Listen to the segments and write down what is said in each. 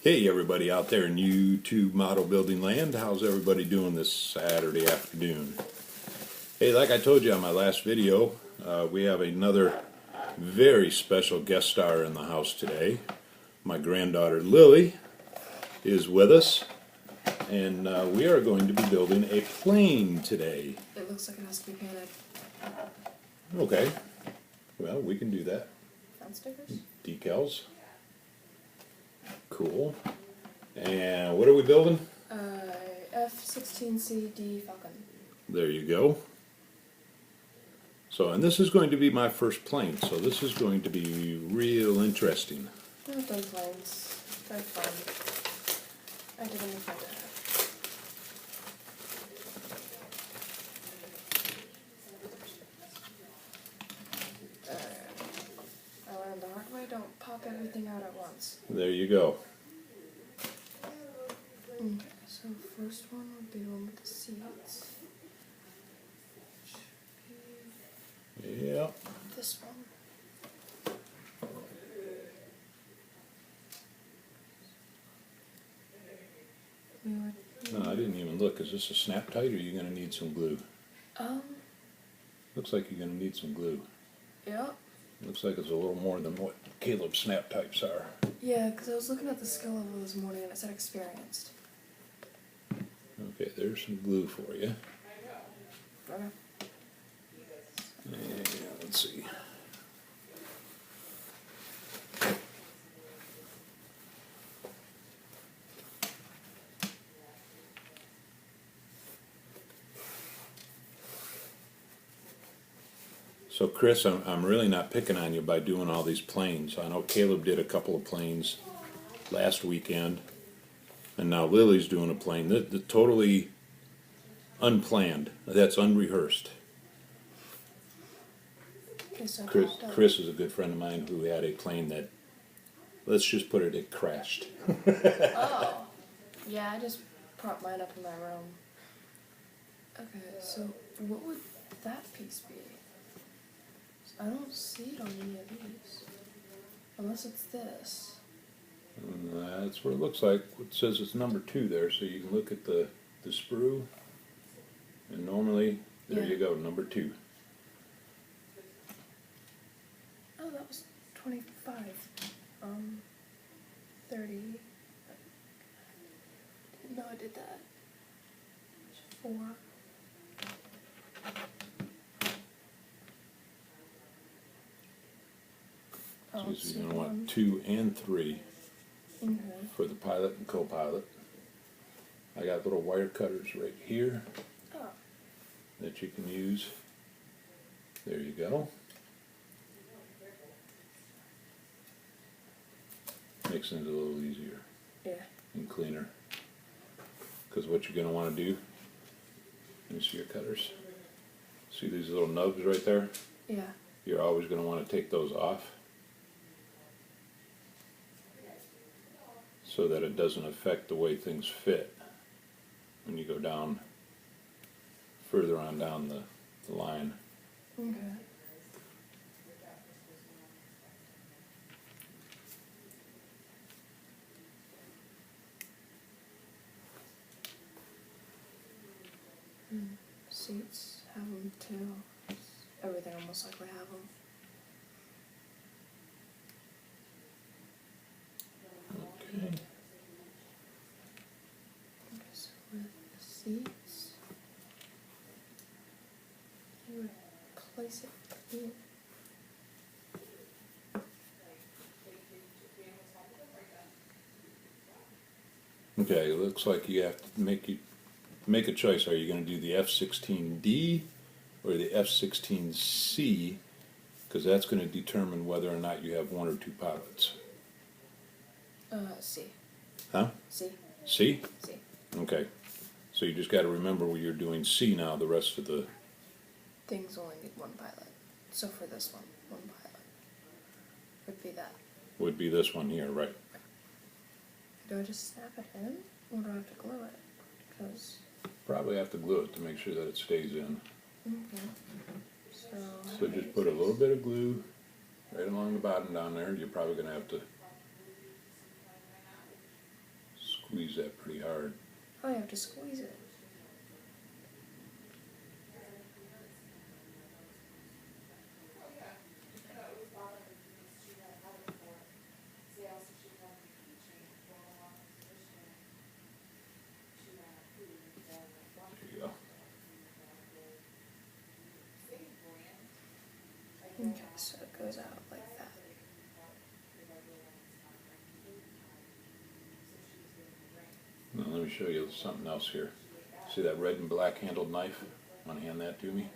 Hey everybody out there in YouTube model building land, how's everybody doing this Saturday afternoon? Hey, like I told you on my last video, we have another very special guest star in the house today. My granddaughter Lily is with us, and we are going to be building a plane today. It looks like it has to be painted. Okay, well we can do that. Found stickers? Decals. Cool. And what are we building? F-16CD Falcon. There you go. So, and this is going to be my first plane, so this is going to be real interesting. I've done planes. They're fun. I did them with my dad. I learned the hard way, don't pop everything out at once. There you go. Okay, so first one would be the one with the seats. Yeah. This one. No, I didn't even look. Is this a snap tight, or are you going to need some glue? Looks like you're going to need some glue. Yeah. Looks like it's a little more than what Caleb's snap types are. Yeah, because I was looking at the skill level this morning and it said experienced. Okay, there's some glue for you. Okay. And let's see. So Chris, I'm really not picking on you by doing all these planes. I know Caleb did a couple of planes last weekend, and now Lily's doing a plane. They're totally unplanned. That's unrehearsed. Okay, so Chris is a good friend of mine who had a plane that, let's just put it crashed. Oh. Yeah, I just propped mine up in my room. Okay, so what would that piece be? I don't see it on any of these. Unless it's this. And that's what it looks like. It says it's number 2 there, so you can look at the sprue. And normally, there you go, number 2. Oh, that was 25. 30. Didn't know I did that. 4. So you're going to want 2 and 3 for the pilot and co-pilot. I got little wire cutters right here that you can use. There you go. Makes things a little easier and cleaner. Because what you're going to want to do, let me see your cutters. See these little nubs right there? Yeah. You're always going to want to take those off, so that it doesn't affect the way things fit when you go down further on down the line. Okay. Seats have them too. Everything will most likely have them. Okay. Okay, so with the seats, you would place it in. Okay, it looks like you have to make a choice. Are you going to do the F-16D or the F-16C? Because that's going to determine whether or not you have 1 or 2 pilots. C. Huh? C. C? C. Okay. So you just got to remember when you're doing C now, the rest of the Things only need 1 pilot. So for this one, 1 pilot would be that. would be this one here, right? Do I just snap it in, or do I have to glue it? Because Probably have to glue it to make sure that it stays in. so So just put a little bit of glue right along the bottom down there. You're probably going to have to squeeze that pretty hard. Oh, you have to squeeze it. There you go. Okay, so it goes out like that. Now let me show you something else here. See that red and black handled knife? Want to hand that to me?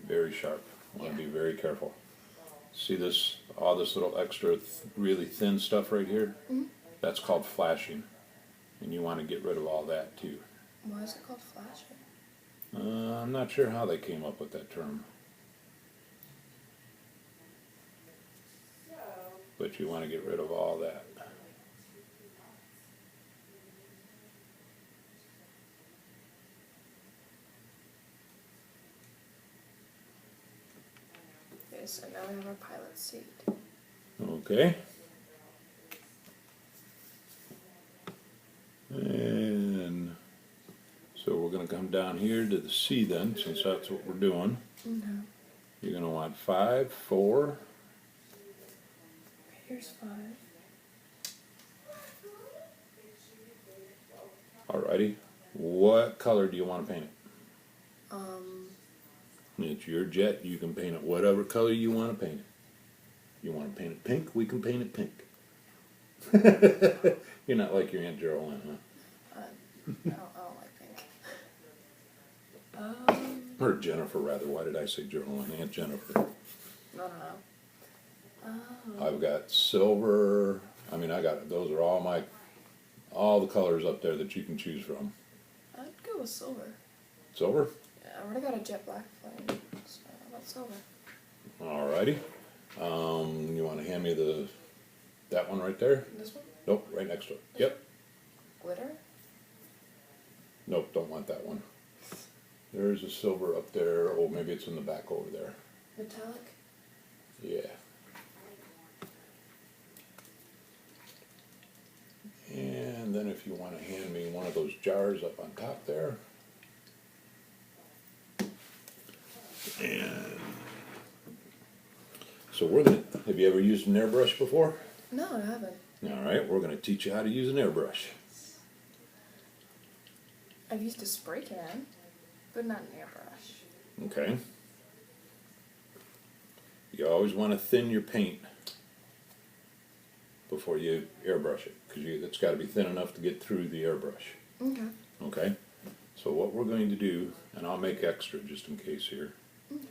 Very sharp. Want to be very careful. See this, all this little extra really thin stuff right here? Mm-hmm. That's called flashing. And you want to get rid of all that too. Why is it called flashing? I'm not sure how they came up with that term. But you want to get rid of all that. Okay, so now we have our pilot seat. Okay. And so we're going to come down here to the C then, since that's what we're doing. Mm-hmm. You're going to want 5, 4. Here's 5. Alrighty. What color do you want to paint it? It's your jet. You can paint it whatever color you want to paint it. You want to paint it pink? We can paint it pink. You're not like your Aunt Geraldine, huh? I don't like pink. Or Jennifer, rather. Why did I say Geraldine? Aunt Jennifer. No. I've got silver. I mean, those are all the colors up there that you can choose from. I'd go with silver. Silver? Yeah, I already got a jet black flame, so how about silver? Alrighty. You want to hand me that one right there? This one? Nope, right next to it. Yep. Glitter? Nope, don't want that one. There's a silver up there. Oh, maybe it's in the back over there. Metallic? Yeah. And then if you want to hand me one of those jars up on top there. And so have you ever used an airbrush before? No, I haven't. Alright, we're going to teach you how to use an airbrush. I've used a spray can, but not an airbrush. Okay. You always want to thin your paint before you airbrush it, because it's got to be thin enough to get through the airbrush. Okay. Okay? So what we're going to do, and I'll make extra just in case here. Okay.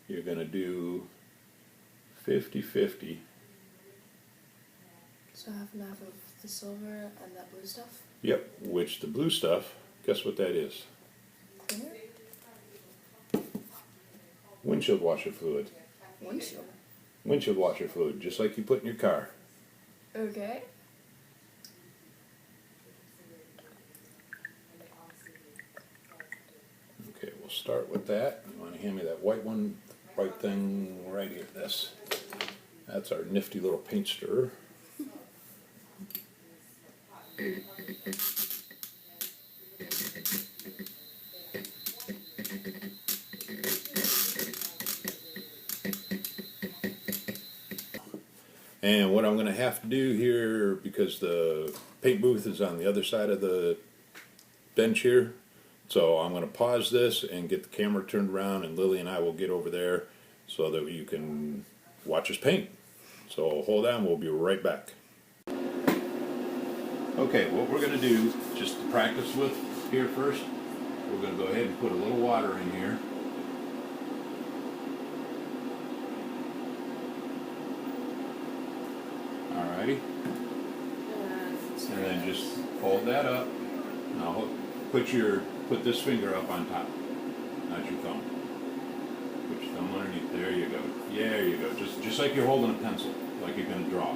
You're going to do 50-50. So half and half of the silver and that blue stuff? Yep, which the blue stuff, guess what that is? Clear? Windshield washer fluid. Windshield? Windshield washer fluid, just like you put in your car. Okay. Okay, we'll start with that. You want to hand me that white thing right here. That's our nifty little paint stirrer. And what I'm going to have to do here, because the paint booth is on the other side of the bench here, so I'm going to pause this and get the camera turned around, and Lily and I will get over there so that you can watch us paint. So hold on, we'll be right back. Okay, what we're going to do, just to practice with here first, we're going to go ahead and put a little water in here. Alrighty. And then just fold that up. Now put this finger up on top, not your thumb. Put your thumb underneath. There you go. There you go. Just like you're holding a pencil, like you're going to draw.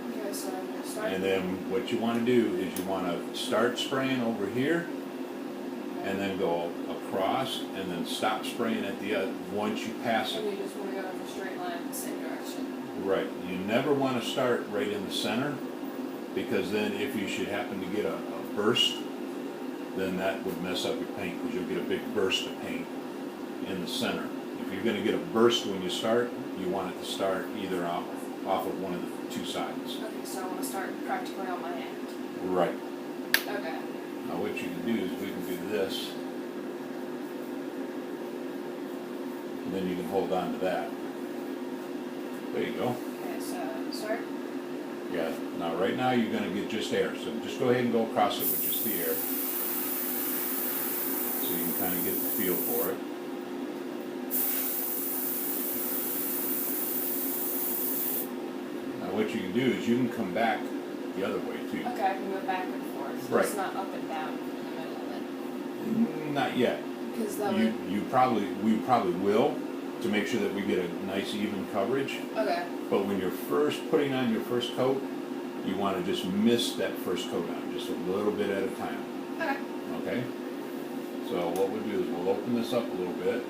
Okay, so I'm going to start. And then what you want to do is you want to start spraying over here, and then go across, and then stop spraying at the other once you pass And it. you just want to go in a straight line in the same direction. Right. You never want to start right in the center, because then if you should happen to get a burst, then that would mess up your paint, because you'll get a big burst of paint in the center. If you're going to get a burst when you start, you want it to start either off of one of the two sides. Okay, so I want to start practically on my end. Right. Okay. Now what you can do is we can do this, and then you can hold on to that. There you go. Okay, so start. Yeah, now right now you're going to get just air, so just go ahead and go across it with just the air, so you can kind of get the feel for it. Now what you can do is you can come back the other way too. Okay, I can go back and forth. Right. It's not up and down in the middle of it. Not yet. Because that We would... probably will, to make sure that we get a nice even coverage. Okay. But when you're first putting on your first coat, you want to just mist that first coat on, just a little bit at a time. Okay. Okay? So what we'll do is we'll open this up a little bit.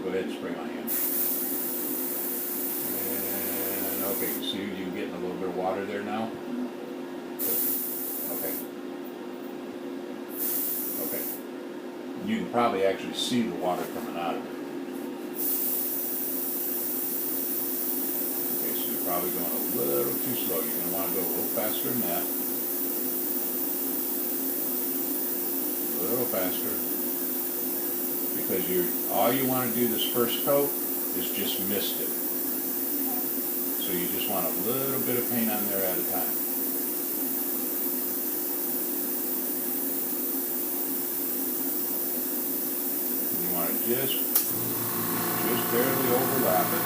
Go ahead and spray my hand. And okay, you see you're getting a little bit of water there now? Okay. Okay. You can probably actually see the water coming out of it. Okay, so you're probably going a little too slow. You're going to want to go a little faster than that. A little faster. Because all you want to do this first coat is just mist it. So you just want a little bit of paint on there at a time. You want to just barely overlap it.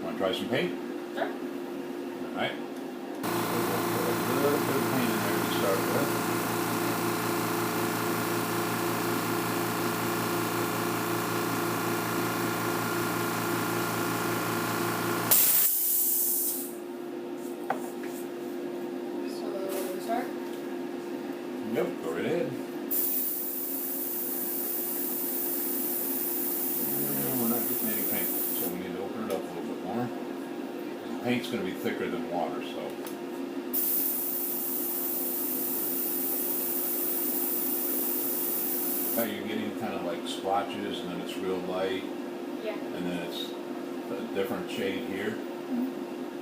Want to try some paint? Sure. All right. Put a little bit of paint in there to start with. So start. Yep, go right ahead. We're not getting any paint, so we need to open it up a little bit more. The paint's going to be thicker than water, so. Now you're getting kind of like splotches, and then it's real light, Yeah. and then it's a different shade here.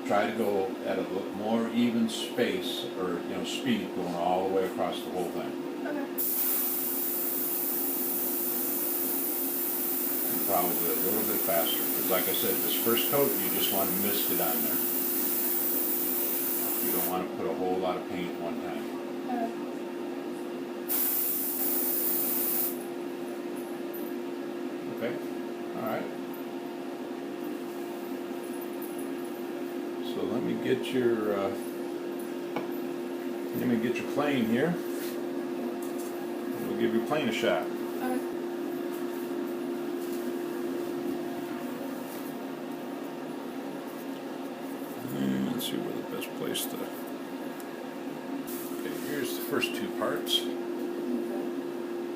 Try to go at a little more even space, or speed, going all the way across the whole thing. Okay. And probably a little bit faster, because like I said, this first coat, you just want to mist it on there. You don't want to put a whole lot of paint at one time. Okay. Okay? Alright. So let me get your plane here. We'll give your plane a shot. Okay. And let's see where the best place to. Okay, here's the first two parts.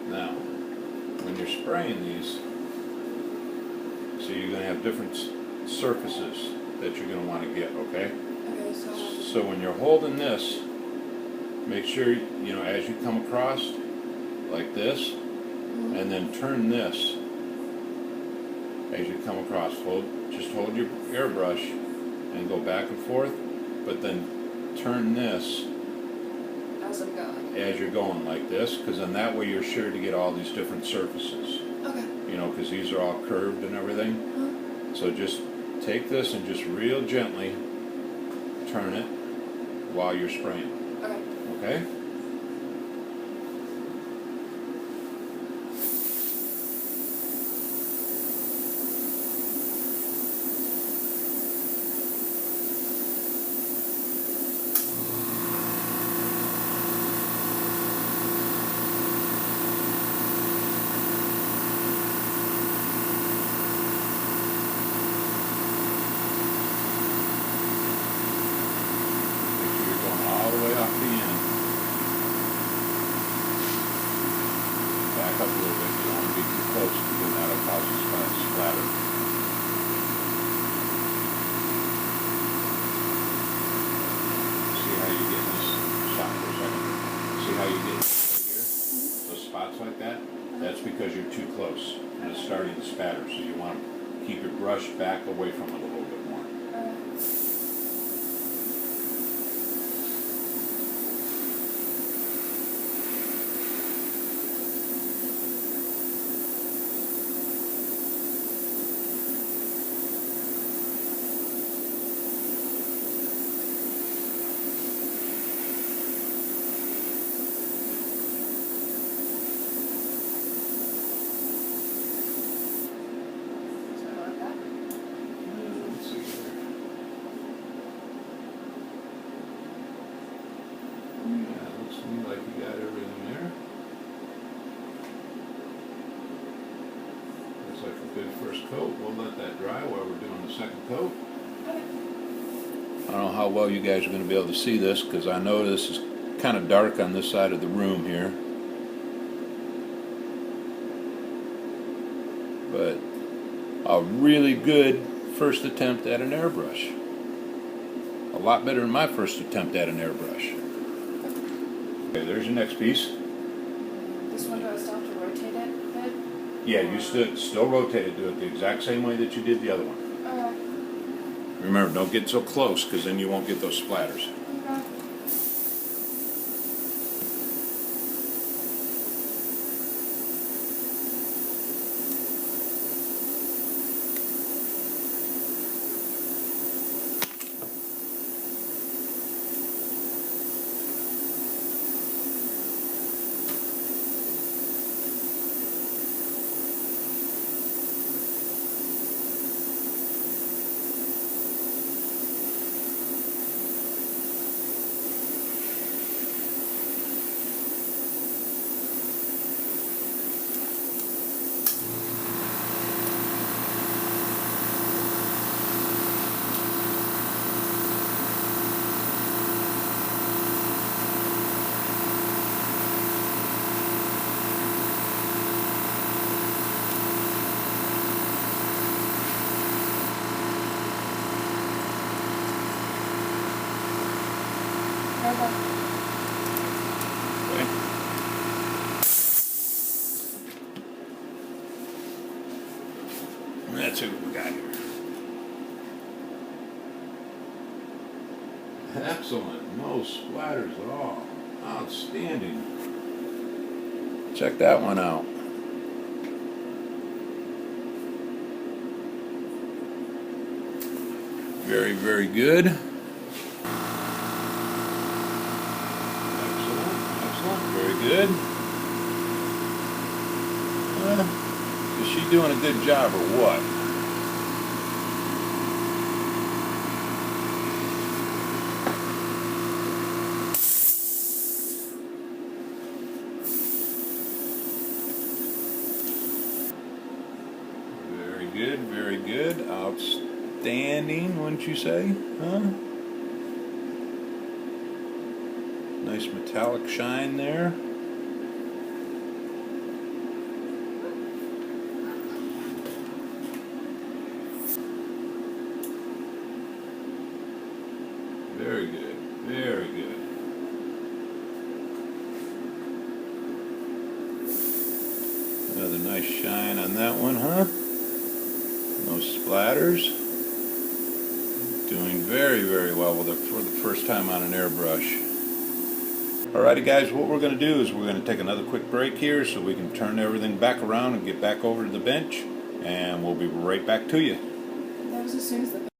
Now, when you're spraying these, so you're going to have different surfaces that you're going to want to get, okay? Okay, so... So when you're holding this, make sure, as you come across, like this, and then turn this as you come across. Just hold your airbrush and go back and forth, but then turn this as I'm going. as you're going like this, because then that way you're sure to get all these different surfaces. Okay. Because these are all curved and everything. So just take this and just real gently turn it while you're spraying. Okay. Okay? See how you get right here? Those spots like that? That's because you're too close and it's starting to spatter. So you want to keep your brush back away from it a little bit more. Let's see here. Yeah, looks to me like you got everything there. Looks like a good first coat. We'll let that dry while we're doing the second coat. I don't know how well you guys are going to be able to see this because I know this is kind of dark on this side of the room here. But a really good first attempt at an airbrush. A lot better than my first attempt at an airbrush. Okay, there's your next piece. This one, do I still have to rotate it a bit? Yeah, you still rotate it. Do it the exact same way that you did the other one. Remember, don't get so close because then you won't get those splatters. Okay. That's what we got here. Excellent. No splatters at all. Outstanding. Check that one out. Very, very good. Excellent. Very good. Is she doing a good job or what? Very good, very good. Outstanding, wouldn't you say? Huh? Nice metallic shine there. Very good, very good. Another nice shine on that one, huh? No splatters. Doing very, very well with it for the first time on an airbrush. Alrighty guys, what we're going to do is we're going to take another quick break here so we can turn everything back around and get back over to the bench, and we'll be right back to you. That was as soon as the